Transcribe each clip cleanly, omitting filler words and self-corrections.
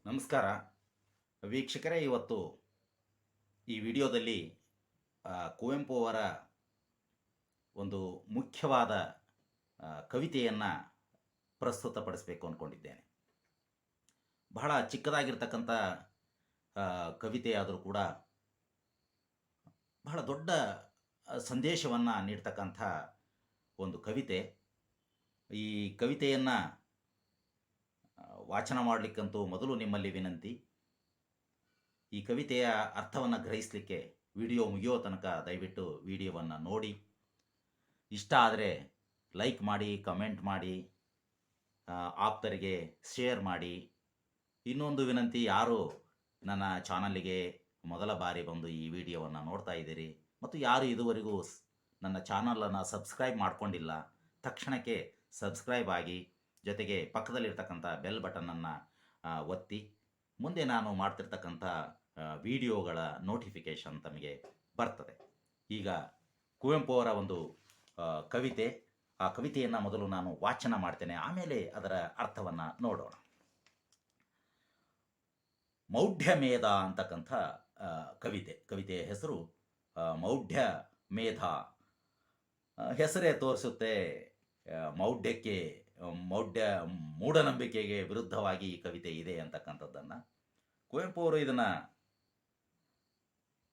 ನಮಸ್ಕಾರ ವೀಕ್ಷಕರೇ. ಇವತ್ತು ಈ ವಿಡಿಯೋದಲ್ಲಿ ಕುವೆಂಪು ಅವರ ಒಂದು ಮುಖ್ಯವಾದ ಕವಿತೆಯನ್ನು ಪ್ರಸ್ತುತಪಡಿಸಬೇಕು ಅಂದ್ಕೊಂಡಿದ್ದೇನೆ. ಬಹಳ ಚಿಕ್ಕದಾಗಿರ್ತಕ್ಕಂಥ ಕವಿತೆ ಆದರೂ ಕೂಡ ಬಹಳ ದೊಡ್ಡ ಸಂದೇಶವನ್ನು ನೀಡ್ತಕ್ಕಂಥ ಒಂದು ಕವಿತೆ. ಈ ಕವಿತೆಯನ್ನು ವಾಚನ ಮಾಡಲಿಕ್ಕಂತೂ ಮೊದಲು ನಿಮ್ಮಲ್ಲಿ ವಿನಂತಿ. ಈ ಕವಿತೆಯ ಅರ್ಥವನ್ನು ಗ್ರಹಿಸಲಿಕ್ಕೆ ವಿಡಿಯೋ ಮುಗಿಯೋ ತನಕ ದಯವಿಟ್ಟು ವಿಡಿಯೋವನ್ನು ನೋಡಿ. ಇಷ್ಟ ಆದರೆ ಲೈಕ್ ಮಾಡಿ, ಕಮೆಂಟ್ ಮಾಡಿ, ಆಪ್ತರಿಗೆ ಶೇರ್ ಮಾಡಿ. ಇನ್ನೊಂದು ವಿನಂತಿ, ಯಾರು ನನ್ನ ಚಾನಲ್ಗೆ ಮೊದಲ ಬಾರಿ ಬಂದು ಈ ವಿಡಿಯೋವನ್ನು ನೋಡ್ತಾ ಇದ್ದೀರಿ ಮತ್ತು ಯಾರು ಇದುವರೆಗೂ ನನ್ನ ಚಾನಲನ್ನು ಸಬ್ಸ್ಕ್ರೈಬ್ ಮಾಡಿಕೊಂಡಿಲ್ಲ, ತಕ್ಷಣಕ್ಕೆ ಸಬ್ಸ್ಕ್ರೈಬ್ ಆಗಿ, ಜೊತೆಗೆ ಪಕ್ಕದಲ್ಲಿರ್ತಕ್ಕಂಥ ಬೆಲ್ ಬಟನನ್ನು ಒತ್ತಿ. ಮುಂದೆ ನಾನು ಮಾಡ್ತಿರ್ತಕ್ಕಂಥ ವಿಡಿಯೋಗಳ ನೋಟಿಫಿಕೇಷನ್ ತಮಗೆ ಬರ್ತದೆ. ಈಗ ಕುವೆಂಪು ಅವರ ಒಂದು ಕವಿತೆ, ಆ ಕವಿತೆಯನ್ನು ಮೊದಲು ನಾನು ವಾಚನ ಮಾಡ್ತೇನೆ, ಆಮೇಲೆ ಅದರ ಅರ್ಥವನ್ನು ನೋಡೋಣ. ಮೌಢ್ಯ ಮೇಧ ಅಂತಕ್ಕಂಥ ಕವಿತೆಯ ಹೆಸರು ಮೌಢ್ಯ ಮೇಧ. ಹೆಸರೇ ತೋರಿಸುತ್ತೆ ಮೂಢನಂಬಿಕೆಗೆ ವಿರುದ್ಧವಾಗಿ ಈ ಕವಿತೆ ಇದೆ ಅಂತಕ್ಕಂಥದ್ದನ್ನು. ಕುವೆಂಪು ಅವರು ಇದನ್ನು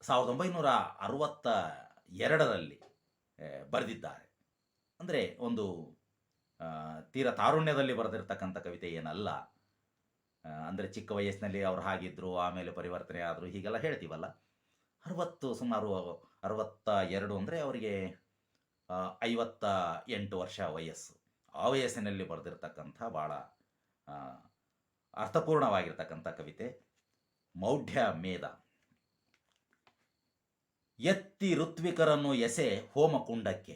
1962ರಲ್ಲಿ ಬರೆದಿದ್ದಾರೆ. ಅಂದರೆ ಒಂದು ತೀರ ತಾರುಣ್ಯದಲ್ಲಿ ಬರೆದಿರ್ತಕ್ಕಂಥ ಕವಿತೆ ಏನಲ್ಲ. ಅಂದರೆ ಚಿಕ್ಕ ವಯಸ್ಸಿನಲ್ಲಿ ಅವ್ರು ಹಾಗಿದ್ದರು, ಆಮೇಲೆ ಪರಿವರ್ತನೆ ಆದರು, ಹೀಗೆಲ್ಲ ಹೇಳ್ತೀವಲ್ಲ. ಸುಮಾರು 62 ಅಂದರೆ ಅವರಿಗೆ 58 ವರ್ಷ ವಯಸ್ಸು. ಆ ವಯಸ್ಸಿನಲ್ಲಿ ಬರೆದಿರ್ತಕ್ಕಂಥ ಭಾಳ ಅರ್ಥಪೂರ್ಣವಾಗಿರ್ತಕ್ಕಂಥ ಕವಿತೆ ಮೌಢ್ಯ ಮೇಧ. ಎತ್ತಿ ಋತ್ವಿಕರನ್ನು ಎಸೆ ಹೋಮಕುಂಡಕ್ಕೆ,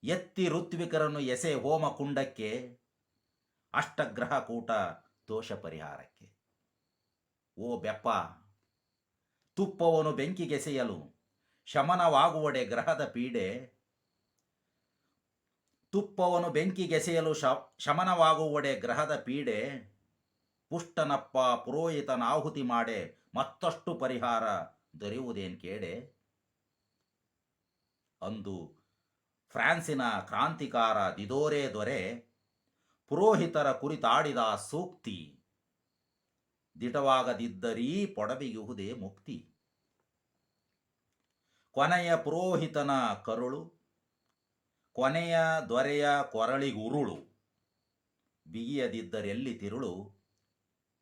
ಎತ್ತಿ ಋತ್ವಿಕರನ್ನು ಎಸೆ ಹೋಮಕುಂಡಕ್ಕೆ, ಅಷ್ಟಗ್ರಹ ಕೂಟ ದೋಷ ಪರಿಹಾರಕ್ಕೆ. ಓ ಬೆಪ್ಪ, ತುಪ್ಪವನು ಬೆಂಕಿಗೆಸೆಯಲು ಶಮನವಾಗುವಡೆ ಗ್ರಹದ ಪೀಡೆ, ತುಪ್ಪವನು ಬೆಂಕಿಗೆಸೆಯಲು ಶಮನವಾಗುವಡೆ ಗ್ರಹದ ಪೀಡೆ, ಪುಷ್ಟನಪ್ಪ ಪುರೋಹಿತನಾಹುತಿ ಮಾಡೆ ಮತ್ತಷ್ಟು ಪರಿಹಾರ ದೊರೆಯುವುದೇನು ಕೇಡೆ. ಅಂದು ಫ್ರಾನ್ಸಿನ ಕ್ರಾಂತಿಕಾರ ದಿದೋರೆ ದೊರೆ ಪುರೋಹಿತರ ಕುರಿತಾಡಿದ ಸೂಕ್ತಿ, ದಿಟವಾಗದಿದ್ದರೀ ಪೊಡವಿಯುವುದೇ ಮುಕ್ತಿ. ಕೊನೆಯ ಪುರೋಹಿತನ ಕರುಳು, ಕೊನೆಯ ದೊರೆಯ ಕೊರಳಿಗುರುಳು, ಬಿಗಿಯದಿದ್ದರೆಲ್ಲಿ ತಿರುಳು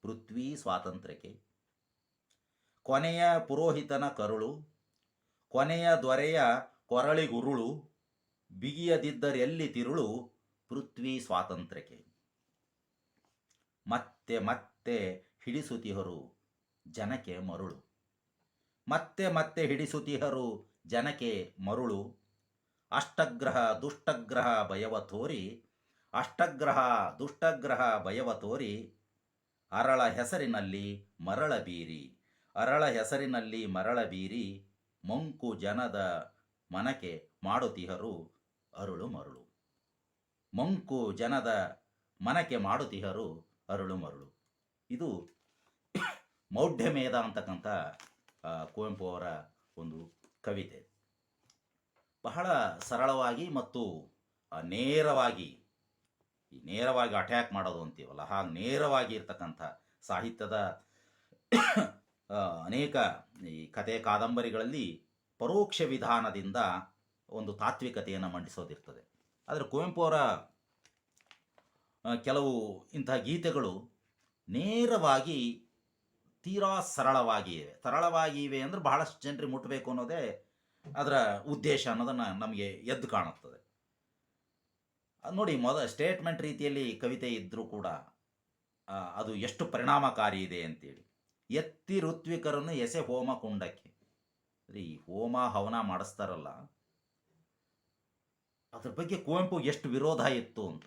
ಪೃಥ್ವಿ ಸ್ವಾತಂತ್ರ್ಯಕ್ಕೆ. ಕೊನೆಯ ಪುರೋಹಿತನ ಕರುಳು, ಕೊನೆಯ ದೊರೆಯ ಕೊರಳಿಗುರುಳು, ಬಿಗಿಯದಿದ್ದರೆಲ್ಲಿ ತಿರುಳು ಪೃಥ್ವಿ ಸ್ವಾತಂತ್ರ್ಯಕ್ಕೆ. ಮತ್ತೆ ಮತ್ತೆ ಹಿಡಿಸುತ್ತಿಹರು ಜನಕ್ಕೆ ಮರುಳು, ಮತ್ತೆ ಮತ್ತೆ ಹಿಡಿಸುತ್ತಿಹರು ಜನಕ್ಕೆ ಮರುಳು. ಅಷ್ಟಗ್ರಹ ದುಷ್ಟಗ್ರಹ ಭಯವ ತೋರಿ, ಅಷ್ಟಗ್ರಹ ದುಷ್ಟಗ್ರಹ ಭಯವ ತೋರಿ, ಅರಳ ಹೆಸರಿನಲ್ಲಿ ಮರಳ ಬೀರಿ, ಅರಳ ಹೆಸರಿನಲ್ಲಿ ಮರಳ ಬೀರಿ, ಮಂಕು ಜನದ ಮನಕ್ಕೆ ಮಾಡುತ್ತಿಹರು ಅರುಳು ಮರುಳು. ಮಂಕು ಜನದ ಮನಕ್ಕೆ ಮಾಡುತ್ತಿಹರು ಅರುಳು ಮರುಳು. ಇದು ಮೌಢ್ಯ ಮೇಧ ಅಂತಕ್ಕಂಥ ಕುವೆಂಪು ಅವರ ಒಂದು ಕವಿತೆ. ಬಹಳ ಸರಳವಾಗಿ ಮತ್ತು ನೇರವಾಗಿ ಅಟ್ಯಾಕ್ ಮಾಡೋದು ಅಂತೀವಲ್ಲ, ಹಾಗೆ ನೇರವಾಗಿ ಇರ್ತಕ್ಕಂಥ ಸಾಹಿತ್ಯದ ಅನೇಕ ಈ ಕತೆ ಕಾದಂಬರಿಗಳಲ್ಲಿ ಪರೋಕ್ಷ ವಿಧಾನದಿಂದ ಒಂದು ತಾತ್ವಿಕತೆಯನ್ನು ಮಂಡಿಸೋದಿರ್ತದೆ. ಆದರೆ ಕುವೆಂಪು ಅವರ ಕೆಲವು ಇಂಥ ಗೀತೆಗಳು ನೇರವಾಗಿ ತೀರಾ ಸರಳವಾಗಿವೆ ಅಂದರೆ ಬಹಳಷ್ಟು ಜನರಿಗೆ ಮುಟ್ಟಬೇಕು ಅನ್ನೋದೇ ಅದರ ಉದ್ದೇಶ ಅನ್ನೋದನ್ನು ನಮಗೆ ಎದ್ದು ಕಾಣುತ್ತದೆ. ನೋಡಿ, ಸ್ಟೇಟ್ಮೆಂಟ್ ರೀತಿಯಲ್ಲಿ ಕವಿತೆ ಇದ್ದರೂ ಕೂಡ ಅದು ಎಷ್ಟು ಪರಿಣಾಮಕಾರಿ ಇದೆ ಅಂತೇಳಿ. ಎತ್ತಿ ಋತ್ವಿಕರನ್ನು ಎಸೆ ಹೋಮ ಕುಂಡಕ್ಕೆ. ಈ ಹೋಮ ಹವನ ಮಾಡಿಸ್ತಾರಲ್ಲ, ಅದ್ರ ಬಗ್ಗೆ ಕುವೆಂಪು ಎಷ್ಟು ವಿರೋಧ ಇತ್ತು ಅಂತ.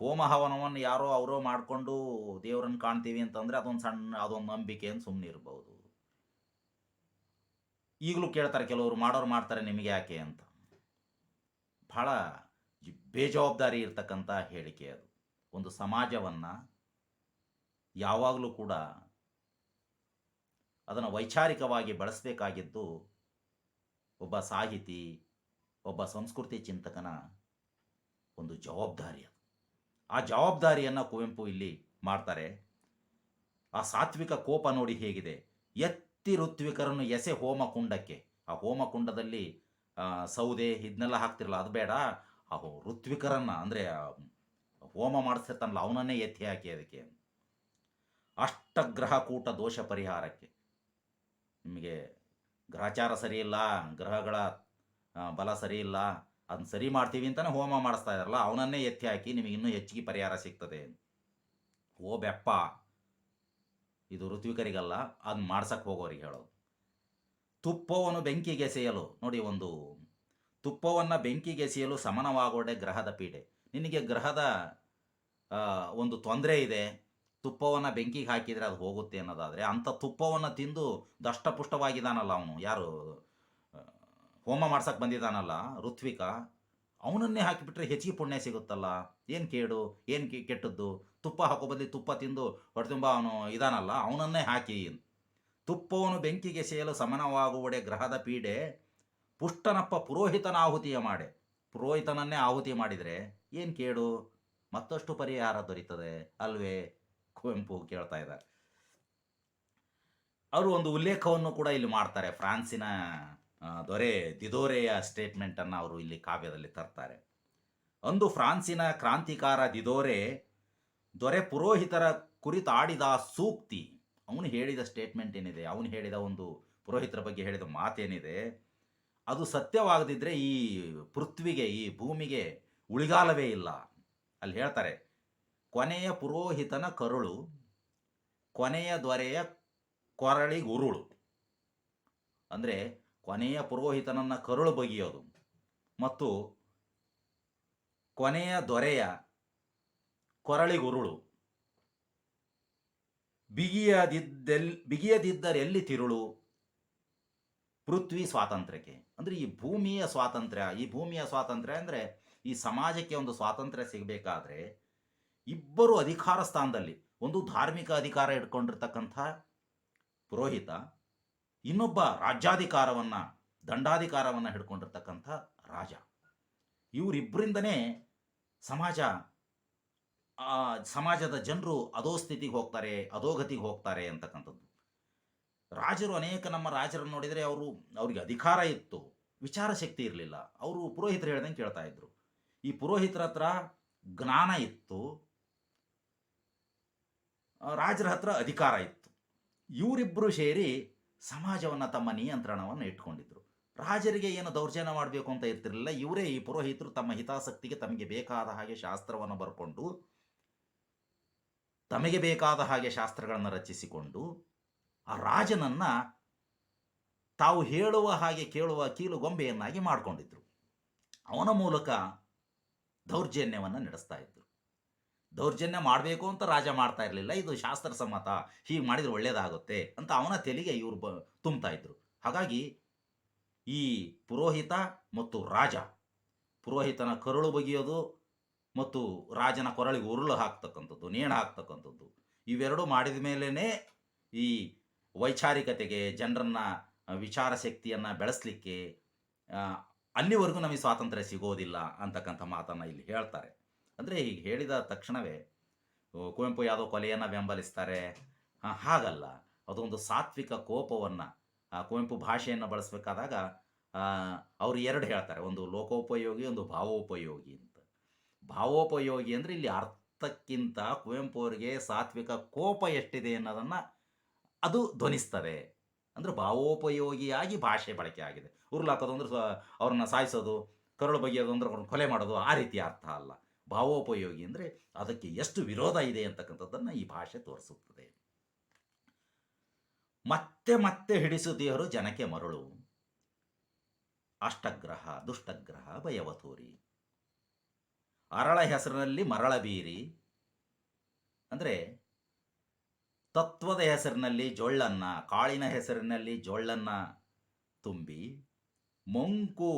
ಹೋಮ ಹವನವನ್ನು ಯಾರೋ ಅವರೋ ಮಾಡಿಕೊಂಡು ದೇವರನ್ನು ಕಾಣ್ತೀವಿ ಅಂತಂದರೆ ಅದೊಂದು ನಂಬಿಕೆ ಅಂತ ಸುಮ್ಮನೆ ಇರ್ಬೋದು. ಈಗಲೂ ಕೇಳ್ತಾರೆ ಕೆಲವರು, ಮಾಡೋರು ಮಾಡ್ತಾರೆ ನಿಮಗೆ ಯಾಕೆ ಅಂತ. ಬಹಳ ಬೇಜವಾಬ್ದಾರಿ ಇರ್ತಕ್ಕಂಥ ಹೇಳಿಕೆ ಅದು. ಒಂದು ಸಮಾಜವನ್ನು ಯಾವಾಗಲೂ ಕೂಡ ಅದನ್ನು ವೈಚಾರಿಕವಾಗಿ ಬಳಸಬೇಕಾಗಿದ್ದು ಒಬ್ಬ ಸಾಹಿತಿ, ಒಬ್ಬ ಸಂಸ್ಕೃತಿ ಚಿಂತಕನ ಒಂದು ಜವಾಬ್ದಾರಿ. ಆ ಜವಾಬ್ದಾರಿಯನ್ನು ಕುವೆಂಪು ಇಲ್ಲಿ ಮಾಡ್ತಾರೆ. ಆ ಸಾತ್ವಿಕ ಕೋಪ ನೋಡಿ ಹೇಗಿದೆ. ಎತ್ತಿ ಋತ್ವಿಕರನ್ನು ಎಸೆ ಹೋಮಕುಂಡಕ್ಕೆ. ಆ ಹೋಮಕುಂಡದಲ್ಲಿ ಸೌದೆ ಇದನ್ನೆಲ್ಲ ಹಾಕ್ತಿರಲ್ಲ, ಅದು ಬೇಡ. ಆ ಋತ್ವಿಕರನ್ನು ಅಂದರೆ ಹೋಮ ಮಾಡಿಸ್ತಿರ್ತಾನಲ್ಲ ಅವನನ್ನೇ ಎತ್ತಿ ಹಾಕಿ ಅದಕ್ಕೆ. ಅಷ್ಟಗ್ರಹ ಕೂಟ ದೋಷ ಪರಿಹಾರಕ್ಕೆ. ನಿಮಗೆ ಗ್ರಹಚಾರ ಸರಿ ಇಲ್ಲ, ಗ್ರಹಗಳ ಬಲ ಸರಿ ಇಲ್ಲ, ಅದನ್ನ ಸರಿ ಮಾಡ್ತೀವಿ ಅಂತಲೇ ಹೋಮ ಮಾಡಿಸ್ತಾ ಇದ್ದಾರಲ್ಲ ಅವನನ್ನೇ ಎತ್ತಿ ಹಾಕಿ ನಿಮಗೆ ಇನ್ನೂ ಹೆಚ್ಚಿಗೆ ಪರಿಹಾರ ಸಿಗ್ತದೆ. ಓ ಬೆಪ್ಪ, ಇದು ಋತ್ವಿಕರಿಗಲ್ಲ, ಅದನ್ನ ಮಾಡ್ಸಕ್ಕೆ ಹೋಗೋರಿಗೆ ಹೇಳೋದು. ತುಪ್ಪವನ್ನು ಬೆಂಕಿಗೆಸೆಯಲು ನೋಡಿ, ಒಂದು ತುಪ್ಪವನ್ನು ಬೆಂಕಿಗೆಸೆಯಲು ಸಮನವಾಗೋಡೆ ಗ್ರಹದ ಪೀಡೆ. ನಿನಗೆ ಗ್ರಹದ ಒಂದು ತೊಂದರೆ ಇದೆ, ತುಪ್ಪವನ್ನು ಬೆಂಕಿಗೆ ಹಾಕಿದರೆ ಅದು ಹೋಗುತ್ತೆ ಅನ್ನೋದಾದರೆ, ಅಂಥ ತುಪ್ಪವನ್ನು ತಿಂದು ದಷ್ಟಪುಷ್ಟವಾಗಿದ್ದಾನಲ್ಲ ಅವನು, ಯಾರು ಹೋಮ ಮಾಡ್ಸಕ್ಕೆ ಬಂದಿದ್ದಾನಲ್ಲ ಋತ್ವಿಕ, ಅವನನ್ನೇ ಹಾಕಿಬಿಟ್ರೆ ಹೆಚ್ಚಿಗೆ ಪುಣ್ಯ ಸಿಗುತ್ತಲ್ಲ. ಏನು ಕೇಡು, ಏನು ಕೆಟ್ಟದ್ದು? ತುಪ್ಪ ಹಾಕೋ ಬದಲಿ ತುಪ್ಪ ತಿಂದು ಹೊಟ್ಟೆತುಂಬ ಅವನು ಇದಾನಲ್ಲ ಅವನನ್ನೇ ಹಾಕಿ. ತುಪ್ಪವನ್ನು ಬೆಂಕಿಗೆ ಸೇಯಲು ಸಮನವಾಗುವಡೆ ಗ್ರಹದ ಪೀಡೆ, ಪುಷ್ಟನಪ್ಪ ಪುರೋಹಿತನ ಆಹುತಿಯ ಮಾಡೆ. ಪುರೋಹಿತನನ್ನೇ ಆಹುತಿ ಮಾಡಿದರೆ ಏನು ಕೇಡು, ಮತ್ತಷ್ಟು ಪರಿಹಾರ ದೊರೀತದೆ ಅಲ್ವೇ? ಕುವೆಂಪು ಕೇಳ್ತಾ ಇದ್ದಾರೆ. ಅವರು ಒಂದು ಉಲ್ಲೇಖವನ್ನು ಕೂಡ ಇಲ್ಲಿ ಮಾಡ್ತಾರೆ. ಫ್ರಾನ್ಸಿನ ದೊರೆ ದಿದೋರೆಯ ಸ್ಟೇಟ್ಮೆಂಟನ್ನು ಅವರು ಇಲ್ಲಿ ಕಾವ್ಯದಲ್ಲಿ ತರ್ತಾರೆ. ಅಂದು ಫ್ರಾನ್ಸಿನ ಕ್ರಾಂತಿಕಾರ ದಿದೋರೆ ದೊರೆ ಪುರೋಹಿತರ ಕುರಿತಾಡಿದ ಸೂಕ್ತಿ. ಅವನು ಹೇಳಿದ ಸ್ಟೇಟ್ಮೆಂಟ್ ಏನಿದೆ, ಅವನು ಹೇಳಿದ ಒಂದು ಪುರೋಹಿತರ ಬಗ್ಗೆ ಹೇಳಿದ ಮಾತೇನಿದೆ, ಅದು ಸತ್ಯವಾಗದಿದ್ದರೆ ಈ ಪೃಥ್ವಿಗೆ, ಈ ಭೂಮಿಗೆ ಉಳಿಗಾಲವೇ ಇಲ್ಲ. ಅಲ್ಲಿ ಹೇಳ್ತಾರೆ, ಕೊನೆಯ ಪುರೋಹಿತನ ಕರುಳು, ಕೊನೆಯ ದೊರೆಯ ಕೊರಳಿಗುರುಳು. ಅಂದರೆ ಕೊನೆಯ ಪುರೋಹಿತನನ್ನು ಕರುಳು ಬಗೆಯೋದು ಮತ್ತು ಕೊನೆಯ ದೊರೆಯ ಕೊರಳಿಗುರುಳು. ಬಿಗಿಯದಿದ್ದರೆಲ್ಲಿ ತಿರುಳು ಪೃಥ್ವಿ ಸ್ವಾತಂತ್ರ್ಯಕ್ಕೆ. ಅಂದರೆ ಈ ಭೂಮಿಯ ಸ್ವಾತಂತ್ರ್ಯ ಅಂದರೆ ಈ ಸಮಾಜಕ್ಕೆ ಒಂದು ಸ್ವಾತಂತ್ರ್ಯ ಸಿಗಬೇಕಾದ್ರೆ ಇಬ್ಬರು ಅಧಿಕಾರ ಸ್ಥಾನದಲ್ಲಿ, ಒಂದು ಧಾರ್ಮಿಕ ಅಧಿಕಾರ ಇಟ್ಕೊಂಡಿರ್ತಕ್ಕಂಥ ಪುರೋಹಿತ, ಇನ್ನೊಬ್ಬ ರಾಜ್ಯಾಧಿಕಾರವನ್ನು, ದಂಡಾಧಿಕಾರವನ್ನು ಹಿಡ್ಕೊಂಡಿರ್ತಕ್ಕಂಥ ರಾಜ. ಇವರಿಬ್ಬರಿಂದನೇ ಸಮಾಜದ ಜನರು ಅಧೋಗತಿಗೆ ಹೋಗ್ತಾರೆ ಅಂತಕ್ಕಂಥದ್ದು. ರಾಜರು ನಮ್ಮ ರಾಜರನ್ನು ನೋಡಿದರೆ ಅವ್ರಿಗೆ ಅಧಿಕಾರ ಇತ್ತು, ವಿಚಾರ ಶಕ್ತಿ ಇರಲಿಲ್ಲ. ಅವರು ಪುರೋಹಿತರು ಹೇಳ್ದಂಗೆ ಕೇಳ್ತಾ ಇದ್ರು. ಈ ಪುರೋಹಿತರ ಹತ್ರ ಜ್ಞಾನ ಇತ್ತು, ರಾಜರ ಹತ್ರ ಅಧಿಕಾರ ಇತ್ತು. ಇವರಿಬ್ಬರು ಸೇರಿ ಸಮಾಜವನ್ನು ತಮ್ಮ ನಿಯಂತ್ರಣವನ್ನು ಇಟ್ಕೊಂಡಿದ್ರು. ರಾಜರಿಗೆ ಏನು ದೌರ್ಜನ್ಯ ಮಾಡಬೇಕು ಅಂತ ಇರ್ತಿರಲಿಲ್ಲ. ಇವರೇ, ಈ ಪುರೋಹಿತರು, ತಮ್ಮ ಹಿತಾಸಕ್ತಿಗೆ ತಮಗೆ ಬೇಕಾದ ಹಾಗೆ ಶಾಸ್ತ್ರವನ್ನು ಬರ್ಕೊಂಡು, ತಮಗೆ ಬೇಕಾದ ಹಾಗೆ ಶಾಸ್ತ್ರಗಳನ್ನು ರಚಿಸಿಕೊಂಡು ಆ ರಾಜನನ್ನು ತಾವು ಹೇಳುವ ಹಾಗೆ ಕೇಳುವ ಕೀಲುಗೊಂಬೆಯನ್ನಾಗಿ ಮಾಡಿಕೊಂಡಿದ್ರು. ಅವನ ಮೂಲಕ ದೌರ್ಜನ್ಯವನ್ನು ನಡೆಸ್ತಾ ಇದ್ರು. ದೌರ್ಜನ್ಯ ಮಾಡಬೇಕು ಅಂತ ರಾಜ ಮಾಡ್ತಾ ಇರಲಿಲ್ಲ, ಇದು ಶಾಸ್ತ್ರ ಸಮ್ಮತ, ಹೀಗೆ ಮಾಡಿದರೆ ಒಳ್ಳೆಯದಾಗುತ್ತೆ ಅಂತ ಅವನ ತೆಲಿಗೆ ಇವರು ತುಂಬ್ತಾ ಇದ್ರು. ಹಾಗಾಗಿ ಈ ಪುರೋಹಿತ ಮತ್ತು ರಾಜ, ಪುರೋಹಿತನ ಕರುಳು ಬಗೆಯೋದು ಮತ್ತು ರಾಜನ ಕೊರಳಿಗೆ ಉರುಳು ಹಾಕ್ತಕ್ಕಂಥದ್ದು, ನೇಣು ಹಾಕ್ತಕ್ಕಂಥದ್ದು, ಇವೆರಡು ಮಾಡಿದ ಮೇಲೇ ಈ ವೈಚಾರಿಕತೆಗೆ, ಜನರನ್ನ ವಿಚಾರ ಶಕ್ತಿಯನ್ನು ಬೆಳೆಸಲಿಕ್ಕೆ ಅಲ್ಲಿವರೆಗೂ ನಮಗೆ ಸ್ವಾತಂತ್ರ್ಯ ಸಿಗೋದಿಲ್ಲ ಅಂತಕ್ಕಂಥ ಮಾತನ್ನು ಇಲ್ಲಿ ಹೇಳ್ತಾರೆ. ಅಂದರೆ ಹೀಗೆ ಹೇಳಿದ ತಕ್ಷಣವೇ ಕುವೆಂಪು ಯಾವುದೋ ಕೊಲೆಯನ್ನು ಬೆಂಬಲಿಸ್ತಾರೆ, ಹಾಗಲ್ಲ. ಅದೊಂದು ಸಾತ್ವಿಕ ಕೋಪವನ್ನು, ಕುವೆಂಪು ಭಾಷೆಯನ್ನು ಬಳಸಬೇಕಾದಾಗ ಅವರು ಎರಡು ಹೇಳ್ತಾರೆ, ಒಂದು ಲೋಕೋಪಯೋಗಿ, ಒಂದು ಭಾವೋಪಯೋಗಿ ಅಂತ. ಭಾವೋಪಯೋಗಿ ಅಂದರೆ ಇಲ್ಲಿ ಅರ್ಥಕ್ಕಿಂತ ಕುವೆಂಪು ಅವರಿಗೆ ಸಾತ್ವಿಕ ಕೋಪ ಎಷ್ಟಿದೆ ಅನ್ನೋದನ್ನು ಅದು ಧ್ವನಿಸ್ತದೆ. ಅಂದರೆ ಭಾವೋಪಯೋಗಿಯಾಗಿ ಭಾಷೆ ಬಳಕೆ ಆಗಿದೆ. ಉರುಳಾಕೋದು ಅಂದ್ರೆ ಅವ್ರನ್ನ ಸಾಯಿಸೋದು, ಕರುಳು ಬಗೆಯೋದು ಅಂದ್ರೆ ಅವ್ರನ್ನ ಕೊಲೆ ಮಾಡೋದು, ಆ ರೀತಿಯ ಅರ್ಥ ಅಲ್ಲ. ಭಾವೋಪಯೋಗಿ ಅಂದರೆ ಅದಕ್ಕೆ ಎಷ್ಟು ವಿರೋಧ ಇದೆ ಅಂತಕ್ಕಂಥದ್ದನ್ನು ಈ ಭಾಷೆ ತೋರಿಸುತ್ತದೆ. ಮತ್ತೆ ಮತ್ತೆ ಹಿಡಿಸುತ್ತೀಯರು ಜನಕ್ಕೆ ಮರಳು, ಅಷ್ಟಗ್ರಹ ದುಷ್ಟಗ್ರಹ ಭಯವತೂರಿ. ಅರಳ ಹೆಸರಿನಲ್ಲಿ ಮರಳ ಬೀರಿ ಅಂದರೆ ತತ್ವದ ಹೆಸರಿನಲ್ಲಿ ಜೊಳ್ಳನ್ನ, ಕಾಳಿನ ಹೆಸರಿನಲ್ಲಿ ಜೊಳ್ಳನ್ನ ತುಂಬಿ ಮಂಕು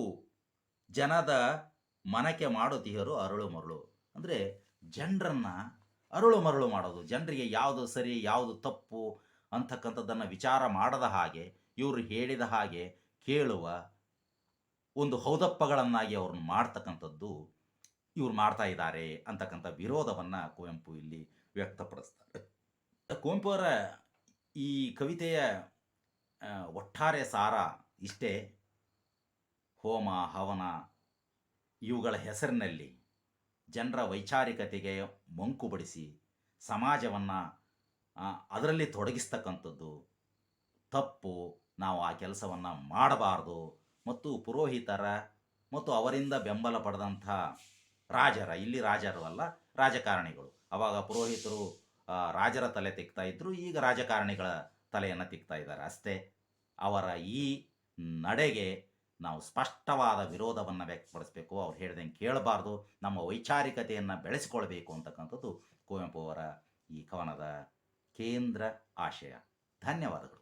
ಜನದ ಮನಕ್ಕೆ ಮಾಡುತ್ತೀಯರು ಅರಳು ಮರಳು. ಅಂದರೆ ಜನರನ್ನು ಅರಳು ಮರಳು ಮಾಡೋದು, ಜನರಿಗೆ ಯಾವುದು ಸರಿ ಯಾವುದು ತಪ್ಪು ಅಂತಕ್ಕಂಥದ್ದನ್ನು ವಿಚಾರ ಮಾಡದ ಹಾಗೆ, ಇವರು ಹೇಳಿದ ಹಾಗೆ ಕೇಳುವ ಒಂದು ಹೌದಪ್ಪಗಳನ್ನಾಗಿ ಅವ್ರನ್ನ ಮಾಡ್ತಕ್ಕಂಥದ್ದು ಇವ್ರು ಮಾಡ್ತಾ ಇದ್ದಾರೆ ಅಂತಕ್ಕಂಥ ವಿರೋಧವನ್ನು ಕುವೆಂಪು ಇಲ್ಲಿ ವ್ಯಕ್ತಪಡಿಸ್ತಾರೆ. ಕುವೆಂಪು ಅವರ ಈ ಕವಿತೆಯ ಒಟ್ಟಾರೆ ಸಾರ ಇಷ್ಟೇ: ಹೋಮ ಹವನ ಇವುಗಳ ಹೆಸರಿನಲ್ಲಿ ಜನರ ವೈಚಾರಿಕತೆಗೆ ಮಂಕು ಬಡಿಸಿ ಸಮಾಜವನ್ನು ಅದರಲ್ಲಿ ತೊಡಗಿಸ್ತಕ್ಕಂಥದ್ದು ತಪ್ಪು. ನಾವು ಆ ಕೆಲಸವನ್ನು ಮಾಡಬಾರ್ದು. ಮತ್ತು ಪುರೋಹಿತರ ಮತ್ತು ಅವರಿಂದ ಬೆಂಬಲ ಪಡೆದಂಥ ರಾಜರ, ಇಲ್ಲಿ ರಾಜರು ಅಲ್ಲ ರಾಜಕಾರಣಿಗಳು, ಆವಾಗ ಪುರೋಹಿತರು ರಾಜರ ತಲೆ ತೆಗ್ತಾ ಇದ್ದರು, ಈಗ ರಾಜಕಾರಣಿಗಳ ತಲೆಯನ್ನು ತೆಗ್ತಾ ಇದ್ದಾರೆ ಅಷ್ಟೇ. ಅವರ ಈ ನಡೆಗೆ ನಾವು ಸ್ಪಷ್ಟವಾದ ವಿರೋಧವನ್ನು ವ್ಯಕ್ತಪಡಿಸಬೇಕು. ಅವ್ರು ಹೇಳ್ದಂಗೆ ಕೇಳಬಾರ್ದು, ನಮ್ಮ ವೈಚಾರಿಕತೆಯನ್ನು ಬೆಳೆಸಿಕೊಳ್ಬೇಕು ಅಂತಕ್ಕಂಥದ್ದು ಕುವೆಂಪು ಅವರ ಈ ಕವನದ ಕೇಂದ್ರ ಆಶಯ. ಧನ್ಯವಾದಗಳು.